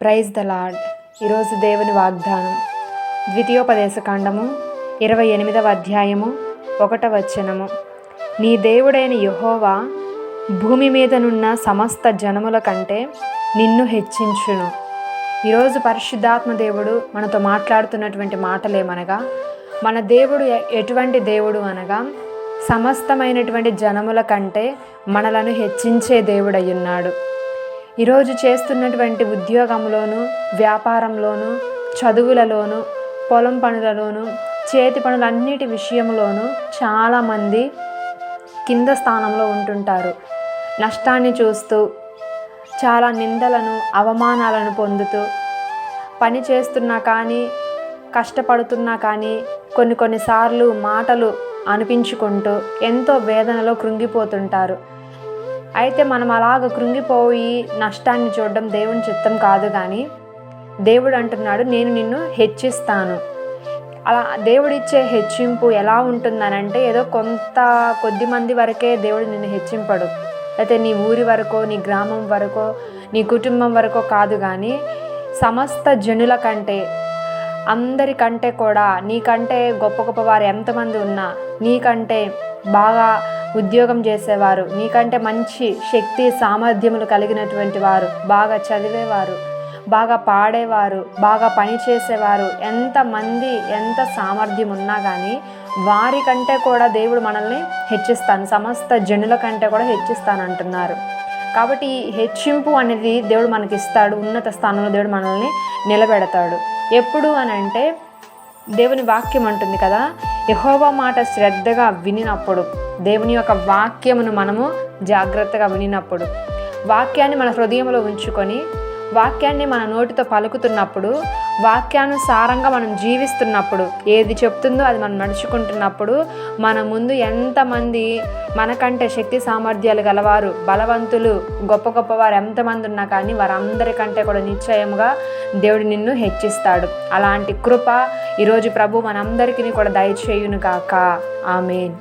Praise the lord. ఈరోజు దేవుని వాగ్దానం ద్వితీయోపదేశకాండము 28వ అధ్యాయము 1వ వచనము. నీ దేవుడైన యెహోవా భూమి మీదనున్న సమస్త జనముల కంటే నిన్ను హెచ్చించును. ఈరోజు పరిశుద్ధాత్మ దేవుడు మనతో మాట్లాడుతున్నటువంటి మాటలేమనగా, మన దేవుడు ఎటువంటి దేవుడు అనగా సమస్తమైనటువంటి జనముల కంటే మనలను హెచ్చించే దేవుడయ్యున్నాడు. ఈరోజు చేస్తున్నటువంటి ఉద్యోగంలోను, వ్యాపారంలోను, చదువులలోను, పొలం పనులలోను, చేతి పనులన్నిటి విషయంలోనూ చాలామంది కింద స్థానంలో ఉంటుంటారు. నష్టాన్ని చూస్తూ, చాలా నిందలను, అవమానాలను పొందుతూ, పని చేస్తున్నా కానీ, కష్టపడుతున్నా కానీ కొన్నిసార్లు మాటలు అనిపించుకుంటూ ఎంతో వేదనలో కృంగిపోతుంటారు. అయితే మనం అలాగ కృంగిపోయి నష్టాన్ని చూడడం దేవుని చిత్తం కాదు. కానీ దేవుడు అంటున్నాడు, నేను నిన్ను హెచ్చిస్తాను. అలా దేవుడిచ్చే హెచ్చింపు ఎలా ఉంటుందనంటే, ఏదో కొద్ది మంది వరకే దేవుడు నిన్ను హెచ్చింపడు. అయితే నీ ఊరి వరకో, నీ గ్రామం వరకో, నీ కుటుంబం వరకో కాదు, కానీ సమస్త జనుల కంటే, అందరికంటే కూడా, నీకంటే గొప్ప గొప్ప వారు ఎంతమంది ఉన్నా, నీకంటే బాగా ఉద్యోగం చేసేవారు, నీకంటే మంచి శక్తి సామర్థ్యములు కలిగినటువంటి వారు, బాగా చదివేవారు, బాగా పాడేవారు, బాగా పని చేసేవారు, ఎంతమంది ఎంత సామర్థ్యం ఉన్నా కానీ వారికంటే కూడా దేవుడు మనల్ని హెచ్చిస్తాను, సమస్త జనుల కంటే కూడా హెచ్చిస్తాను అంటున్నారు. కాబట్టి ఈ హెచ్చింపు అనేది దేవుడు మనకిస్తాడు. ఉన్నత స్థానంలో దేవుడు మనల్ని నిలబెడతాడు. ఎప్పుడు అని అంటే, దేవుని వాక్యం అంటుంది కదా, యెహోవా మాట శ్రద్ధగా వినినప్పుడు, దేవుని యొక్క వాక్యమును మనము జాగ్రత్తగా వినినప్పుడు, వాక్యాన్ని మన హృదయంలో ఉంచుకొని, వాక్యాన్ని మన నోటితో పలుకుతున్నప్పుడు, వాక్యానుసారంగా మనం జీవిస్తున్నప్పుడు, ఏది చెప్తుందో అది మనం నడుచుకుంటున్నప్పుడు, మన ముందు ఎంతమంది మనకంటే శక్తి సామర్థ్యాలు గలవారు, బలవంతులు, గొప్ప గొప్పవారు ఎంతమంది ఉన్నా కానీ వారందరికంటే కూడా నిశ్చయముగా దేవుడు నిన్ను హెచ్చిస్తాడు. అలాంటి కృప ఈరోజు ప్రభు మనందరికీ కూడా దయచేయును గాక. ఆమేన్.